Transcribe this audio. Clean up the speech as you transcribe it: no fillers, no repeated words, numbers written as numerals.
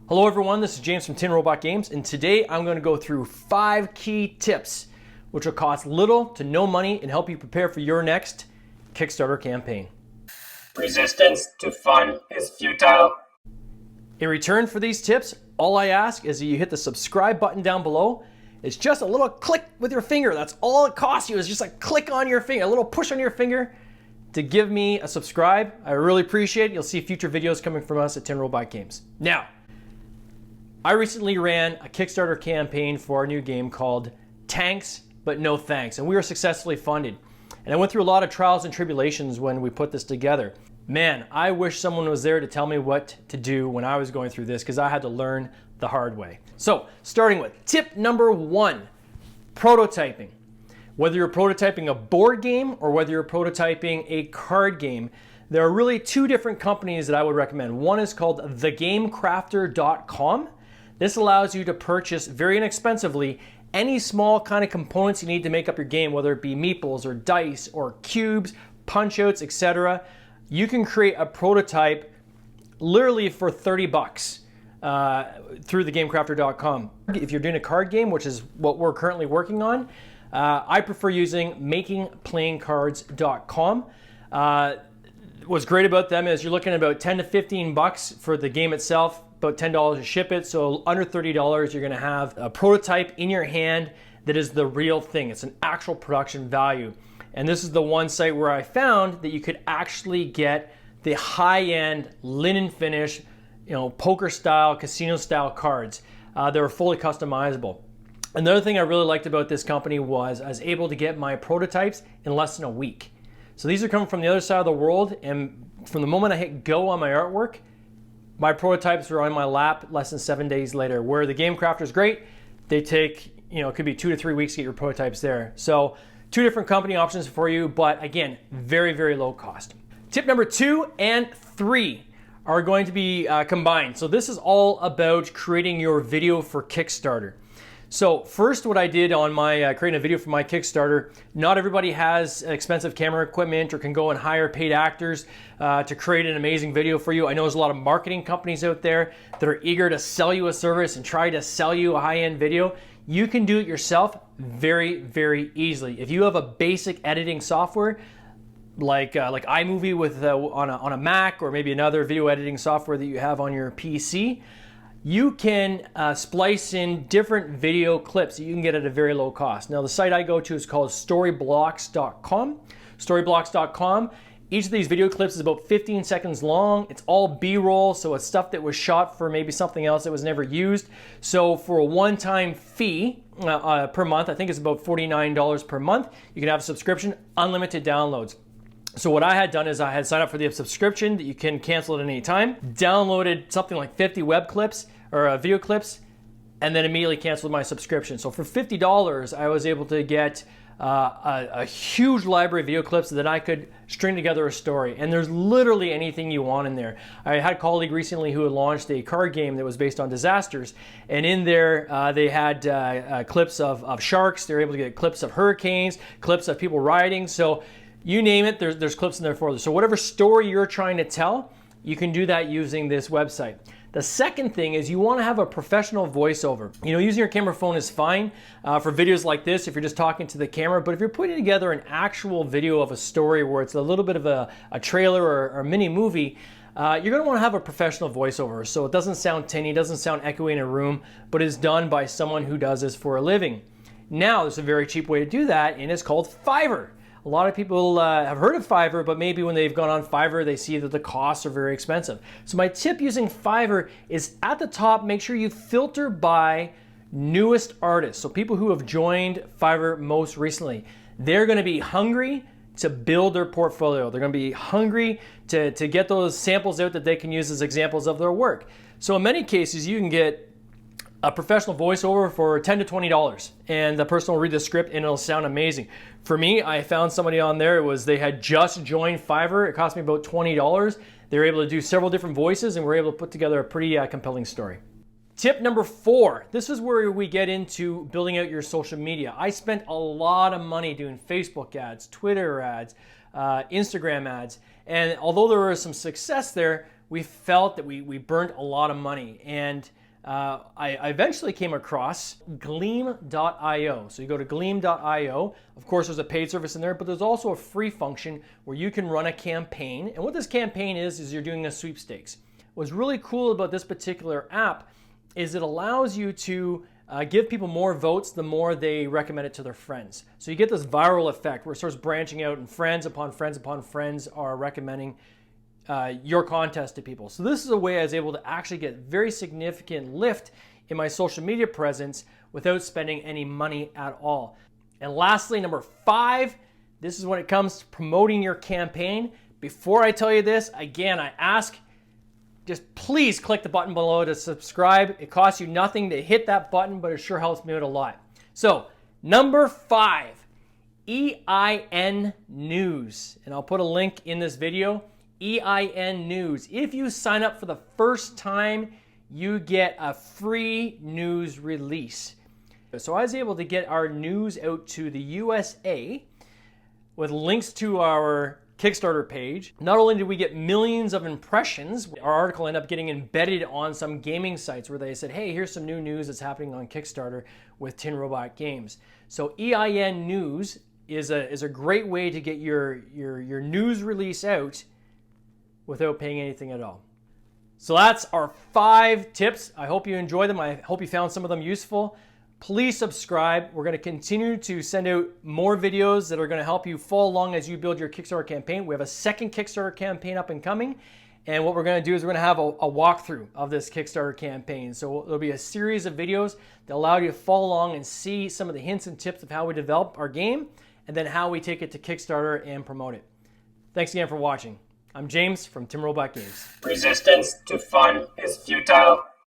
Hello everyone, this is James from Tin Robot Games, and today I'm going to go through 5 key tips which will cost little to no money and help you prepare for your next Kickstarter campaign. Resistance to fun is futile. In return for these tips, all I ask is that you hit the subscribe button down below. It's just a little click with your finger. That's all it costs you, is just a click on your finger, a little push on your finger to give me a subscribe. I really appreciate it. You'll see future videos coming from us at Tin Robot Games. Now, I recently ran a Kickstarter campaign for our new game called Tanks But No Thanks, and we were successfully funded. And I went through a lot of trials and tribulations when we put this together. Man, I wish someone was there to tell me what to do when I was going through this, because I had to learn the hard way. So, starting with tip number 1, prototyping. Whether you're prototyping a board game or whether you're prototyping a card game, there are really 2 different companies that I would recommend. One is called thegamecrafter.com. This allows you to purchase very inexpensively any small kind of components you need to make up your game, whether it be meeples or dice or cubes, punch-outs, etc. You can create a prototype literally for 30 bucks through thegamecrafter.com. If you're doing a card game, which is what we're currently working on, I prefer using makingplayingcards.com. What's great about them is you're looking at about 10 to 15 bucks for the game itself, about $10 to ship it, so under $30 you're gonna have a prototype in your hand that is the real thing. It's an actual production value. And this is the one site where I found that you could actually get the high-end linen finish, poker style, casino style cards. They were fully customizable. Another thing I really liked about this company was I was able to get my prototypes in less than a week. So these are coming from the other side of the world, and from the moment I hit go on my artwork, my prototypes were on my lap less than 7 days later. Where the Game Crafter is great, they take, it could be 2 to 3 weeks to get your prototypes there. So 2 different company options for you, but again, very, very low cost. Tip number 2 and 3 are going to be combined. So this is all about creating your video for Kickstarter. So first, what I did on my creating a video for my Kickstarter, not everybody has expensive camera equipment or can go and hire paid actors to create an amazing video for you. I know there's a lot of marketing companies out there that are eager to sell you a service and try to sell you a high-end video. You can do it yourself very, very easily. If you have a basic editing software, like iMovie with on a Mac, or maybe another video editing software that you have on your PC, you can splice in different video clips that you can get at a very low cost. Now, the site I go to is called storyblocks.com. Storyblocks.com. Each of these video clips is about 15 seconds long. It's all B-roll, so it's stuff that was shot for maybe something else that was never used. So for a one-time fee per month, I think it's about $49 per month, you can have a subscription, unlimited downloads. So what I had done is I had signed up for the subscription that you can cancel at any time, downloaded something like 50 web clips or video clips, and then immediately canceled my subscription. So for $50, I was able to get a huge library of video clips that I could string together a story. And there's literally anything you want in there. I had a colleague recently who had launched a card game that was based on disasters, and in there they had clips of sharks. They were able to get clips of hurricanes, clips of people riding. So you name it, there's clips in there for you. So whatever story you're trying to tell, you can do that using this website. The second thing is you want to have a professional voiceover. Using your camera phone is fine for videos like this if you're just talking to the camera, but if you're putting together an actual video of a story where it's a little bit of a trailer or a mini movie, you're going to want to have a professional voiceover so it doesn't sound tinny, doesn't sound echoey in a room, but is done by someone who does this for a living. Now, there's a very cheap way to do that, and it's called Fiverr. A lot of people have heard of Fiverr, but maybe when they've gone on Fiverr, they see that the costs are very expensive. So my tip using Fiverr is at the top, make sure you filter by newest artists. So people who have joined Fiverr most recently. They're going to be hungry to build their portfolio. They're going to be hungry to get those samples out that they can use as examples of their work. So in many cases, you can get a professional voiceover for $10 to $20, and the person will read the script and it'll sound amazing. For me, I found somebody on there, they had just joined Fiverr. It cost me about $20. They were able to do several different voices and were able to put together a pretty compelling story. Tip number 4, this is where we get into building out your social media. I spent a lot of money doing Facebook ads, Twitter ads, Instagram ads, and although there was some success there, we felt that we burnt a lot of money. And I eventually came across Gleam.io. So you go to Gleam.io. Of course, there's a paid service in there, but there's also a free function where you can run a campaign. And what this campaign is you're doing a sweepstakes. What's really cool about this particular app is it allows you to give people more votes the more they recommend it to their friends. So you get this viral effect where it starts branching out and friends upon friends upon friends are recommending your contest to people. So this is a way I was able to actually get very significant lift in my social media presence without spending any money at all. And lastly, number 5, this is when it comes to promoting your campaign. Before I tell you this, again, I ask, just please click the button below to subscribe. It costs you nothing to hit that button, but it sure helps me out a lot. So, number 5, EIN News. And I'll put a link in this video. EIN News. If you sign up for the first time, you get a free news release. So I was able to get our news out to the USA with links to our Kickstarter page. Not only did we get millions of impressions, our article ended up getting embedded on some gaming sites where they said, hey, here's some new news that's happening on Kickstarter with Tin Robot Games. So EIN News is a great way to get your news release out without paying anything at all. So that's our 5 tips. I hope you enjoy them. I hope you found some of them useful. Please subscribe. We're going to continue to send out more videos that are going to help you follow along as you build your Kickstarter campaign. We have a second Kickstarter campaign up and coming. And what we're going to do is we're going to have a walkthrough of this Kickstarter campaign. So there'll be a series of videos that allow you to follow along and see some of the hints and tips of how we develop our game and then how we take it to Kickstarter and promote it. Thanks again for watching. I'm James from Tin Robot Games. Resistance to fun is futile.